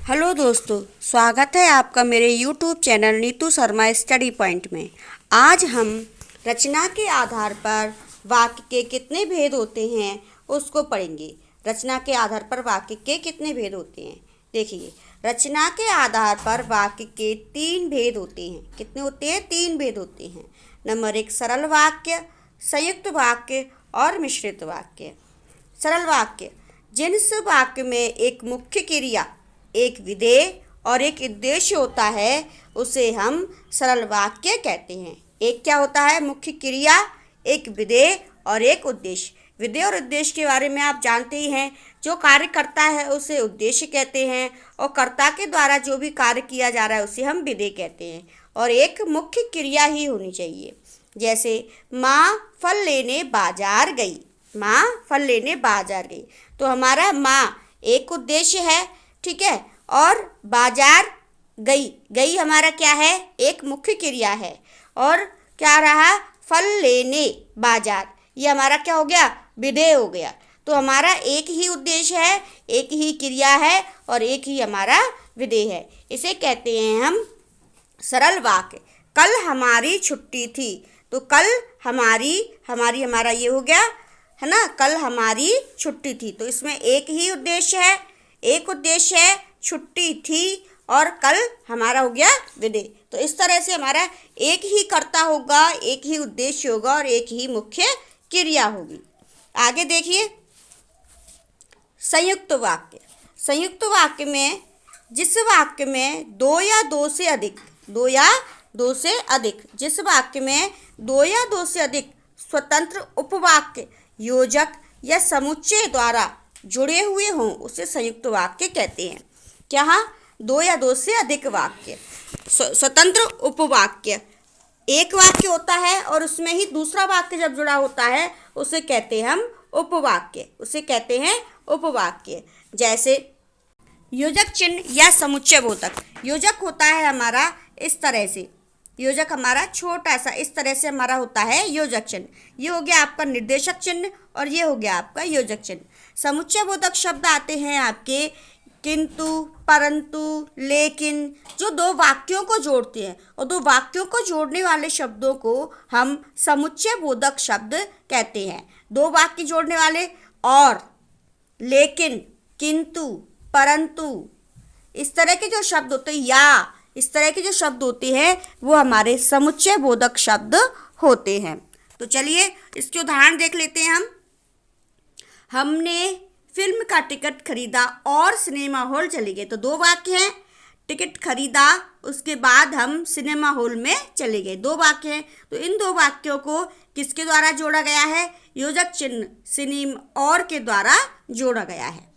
Hello दोस्तों, स्वागत है आपका मेरे YouTube channel Neetu Sharma study point में। आज हम रचना के आधार पर वाक्य के कितने भेद होते हैं उसको पढ़ेंगे। रचना के आधार पर वाक्य के कितने भेद होते हैं, देखिए। रचना के आधार पर वाक्य के 3 भेद होते हैं। कितने होते हैं? 3 भेद होते हैं। नंबर 1 सरल वाक्य, संयुक्त वाक्य और मिश्रित वाक्य। सरल वाक्य, जिस वाक्य में एक मुख्य क्रिया, एक विधेय और एक उद्देश्य होता है उसे हम सरल वाक्य कहते हैं। एक क्या होता है? मुख्य क्रिया, एक विधेय और एक उद्देश्य। विधेय और उद्देश्य के बारे में आप जानते ही हैं। जो कार्य करता है उसे उद्देश्य कहते हैं और कर्ता के द्वारा जो भी कार्य किया जा रहा है उसे हम विधेय कहते हैं। और एक मुख्य क्रिया ही होनी चाहिए। जैसे माँ फल लेने बाजार गई। माँ फल लेने बाजार गई, तो हमारा माँ एक उद्देश्य है, ठीक है। और बाजार गई, गई हमारा क्या है? एक मुख्य क्रिया है। और क्या रहा? फल लेने बाजार, ये हमारा क्या हो गया? विधेय हो गया। तो हमारा एक ही उद्देश्य है, एक ही क्रिया है और एक ही हमारा विधेय है। इसे कहते हैं हम सरल वाक्य। कल हमारी छुट्टी थी, तो कल हमारी हमारा ये हो गया है ना। कल हमारी छुट्टी थी, तो इसमें एक ही उद्देश्य है, एक उद्देश्य है, छुट्टी थी और कल हमारा हो गया विधेय। तो इस तरह से हमारा एक ही कर्ता होगा, एक ही उद्देश्य होगा और एक ही मुख्य क्रिया होगी। आगे देखिए संयुक्त वाक्य। संयुक्त वाक्य में जिस वाक्य में 2 या 2 से अधिक, 2 या 2 से अधिक, जिस वाक्य में 2 या 2 से अधिक स्वतंत्र उपवाक्य योजक या समुच्चय द्वारा जुड़े हुए हों उसे संयुक्त वाक्य कहते हैं। क्या? 2 या 2 से अधिक वाक्य, स्वतंत्र उपवाक्य। एक वाक्य होता है और उसमें ही दूसरा वाक्य जब जुड़ा होता है उसे कहते हैं हम उपवाक्य, उसे कहते हैं उपवाक्य। जैसे योजक चिन्ह या समुच्चय बोधक। योजक होता है हमारा इस तरह से, योजक हमारा छोटा सा इस तरह से हमारा होता है योजक चिन्ह। ये हो गया आपका निर्देशक चिन्ह और ये हो गया आपका योजक चिन्ह। समुच्चय बोधक शब्द आते हैं आपके किंतु, परंतु, लेकिन, जो 2 वाक्यों को जोड़ते हैं। और 2 वाक्यों को जोड़ने वाले शब्दों को हम समुच्चय बोधक शब्द कहते हैं। 2 वाक्य जोड़ने वाले और, लेकिन, किंतु, परंतु, इस तरह के जो शब्द होते हैं, या इस तरह के जो शब्द होते हैं वो हमारे समुच्चय बोधक शब्द होते हैं। तो चलिए इसके उदाहरण देख लेते हैं हम। हमने फिल्म का टिकट खरीदा और सिनेमा हॉल चले गए। तो 2 वाक्य हैं, टिकट खरीदा, उसके बाद हम सिनेमा हॉल में चले गए। 2 वाक्य हैं। तो इन 2 वाक्यों को किसके द्वारा जोड़ा गया है? योजक चिन्ह सिनेमा और के द्वारा जोड़ा गया है।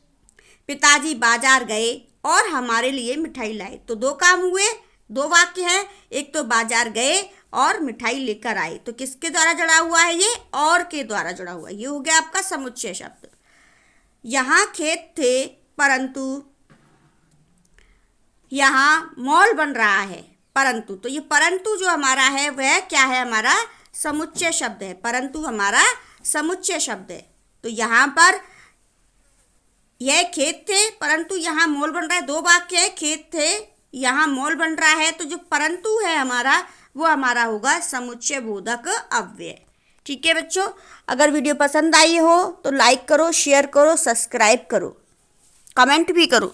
पिताजी बाजार गए और हमारे लिए मिठाई लाए। तो 2 काम हुए, 2 वाक्य हैं। एक तो बाजार गए और मिठाई लेकर आए, तो किसके द्वारा जुड़ा हुआ है? ये और के द्वारा जुड़ा हुआ है। ये हो गया आपका समुच्चय शब्द। यहाँ खेत थे परंतु यहाँ मॉल बन रहा है। परंतु, तो ये परंतु जो हमारा है वह क्या है? हमारा समुच्चय शब्द है। परंतु हमारा समुच्चय शब्द है। तो यहाँ पर यह खेत थे परंतु यहाँ मॉल बन रहा है। 2 वाक्य है, खेत थे, यहाँ मॉल बन रहा है। तो जो परंतु है हमारा वो हमारा होगा समुच्चय बोधक अव्यय। ठीक है बच्चों, अगर वीडियो पसंद आई हो तो लाइक करो, शेयर करो, सब्सक्राइब करो, कमेंट भी करो।